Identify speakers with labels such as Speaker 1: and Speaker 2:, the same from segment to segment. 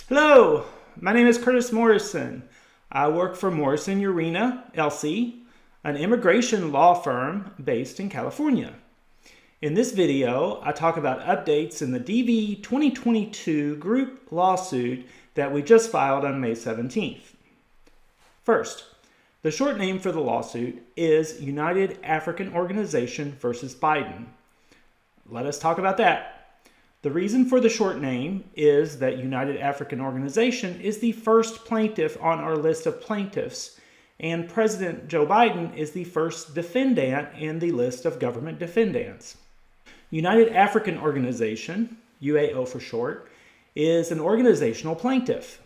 Speaker 1: Hello, my name is Curtis Morrison. I work for Morrison Urena L.C, an immigration law firm based in California. In this video, I talk about updates in the DV-2022 group lawsuit that we just filed on May 17th. First, the short name for the lawsuit is United African Organization versus Biden. Let us talk about that. The reason for the short name is that United African Organization is the first plaintiff on our list of plaintiffs, and President Joe Biden is the first defendant in the list of government defendants. United African Organization, UAO for short, is an organizational plaintiff.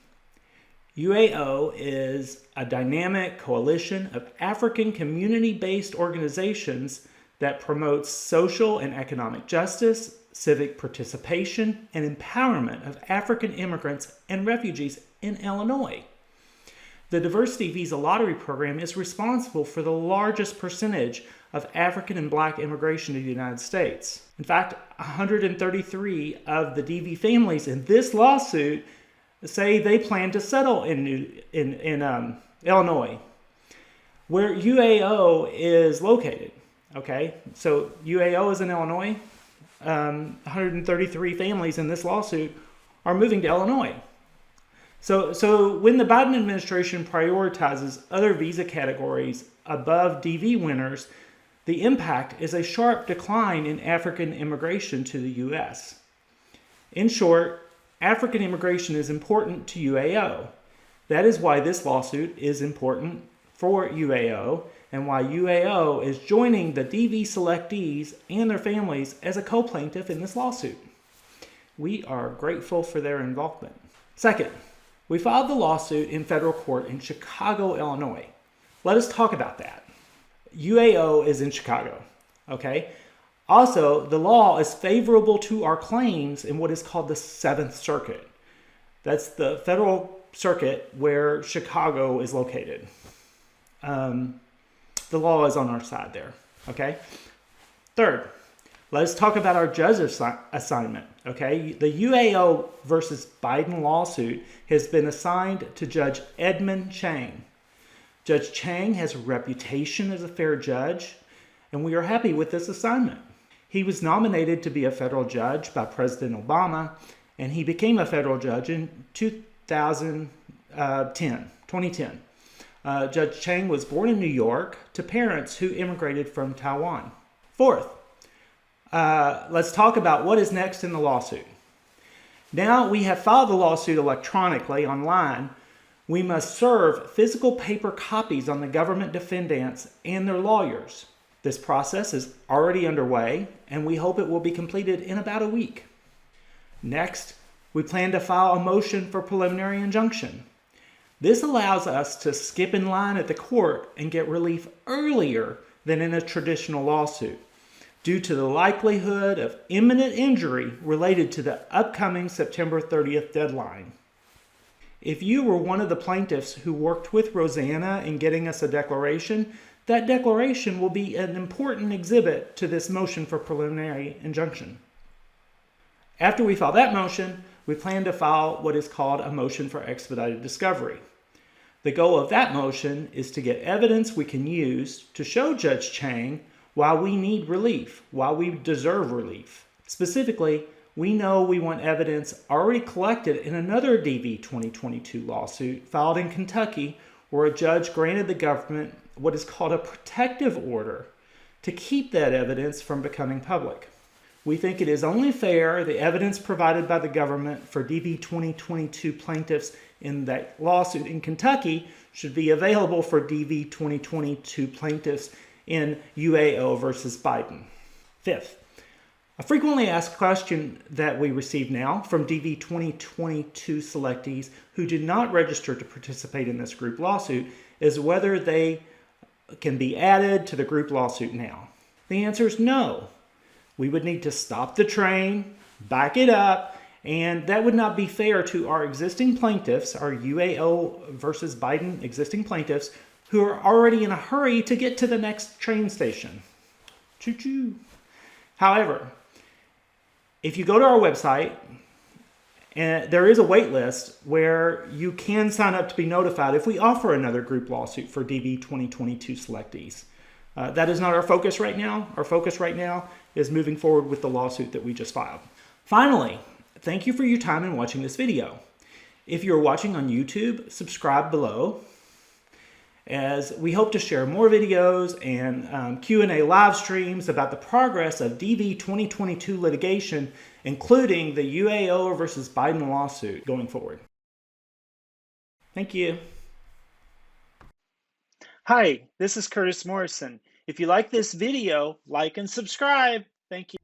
Speaker 1: UAO is a dynamic coalition of African community-based organizations that promotes social and economic justice, civic participation, and empowerment of African immigrants and refugees in Illinois. The Diversity Visa Lottery Program is responsible for the largest percentage of African and Black immigration to the United States. In fact, 133 of the DV families in this lawsuit say they plan to settle in Illinois, where UAO is located. Okay, so UAO is in Illinois. 133 families in this lawsuit are moving to Illinois. So when the Biden administration prioritizes other visa categories above DV winners, the impact is a sharp decline in African immigration to the U.S. In short, African immigration is important to UAO. That is why this lawsuit is important for UAO, and why UAO is joining the DV selectees and their families as a co-plaintiff in this lawsuit. We are grateful for their involvement. Second, we filed the lawsuit in federal court in Chicago, Illinois. Let us talk about that. UAO is in Chicago, okay? Also, the law is favorable to our claims in what is called the Seventh Circuit. That's the federal circuit where Chicago is located. The law is on our side there, okay? Third, let's talk about our judge assignment, okay? The UAO versus Biden lawsuit has been assigned to Judge Edmund Chang. Judge Chang has a reputation as a fair judge, and we are happy with this assignment. He was nominated to be a federal judge by President Obama, and he became a federal judge in 2010. Judge Chang was born in New York to parents who immigrated from Taiwan. Fourth, let's talk about what is next in the lawsuit. Now we have filed the lawsuit electronically online. We must serve physical paper copies on the government defendants and their lawyers. This process is already underway, and we hope it will be completed in about a week. Next, we plan to file a motion for preliminary injunction. This allows us to skip in line at the court and get relief earlier than in a traditional lawsuit, due to the likelihood of imminent injury related to the upcoming September 30th deadline. If you were one of the plaintiffs who worked with Rosanna in getting us a declaration, that declaration will be an important exhibit to this motion for preliminary injunction. After we file that motion, we plan to file what is called a motion for expedited discovery. The goal of that motion is to get evidence we can use to show Judge Chang why we need relief, why we deserve relief. Specifically, we know we want evidence already collected in another DV-2022 lawsuit filed in Kentucky, where a judge granted the government what is called a protective order to keep that evidence from becoming public. We think it is only fair the evidence provided by the government for DV-2022 plaintiffs in that lawsuit in Kentucky should be available for DV-2022 plaintiffs in UAO versus Biden. Fifth, a frequently asked question that we receive now from DV-2022 selectees who did not register to participate in this group lawsuit is whether they can be added to the group lawsuit now. The answer is no. We would need to stop the train, back it up, and that would not be fair to our existing plaintiffs, our UAO versus Biden existing plaintiffs, who are already in a hurry to get to the next train station. Choo-choo. However, if you go to our website And there is a wait list where you can sign up to be notified if we offer another group lawsuit for DV-2022 selectees. That is not our focus right now. Our focus right now is moving forward with the lawsuit that we just filed. Finally, thank you for your time in watching this video. If you're watching on YouTube, subscribe below, as we hope to share more videos and Q&A live streams about the progress of DV 2022 litigation, including the UAO versus Biden lawsuit going forward. Thank you. Hi, this is Curtis Morrison. If you like this video, like and subscribe. Thank you.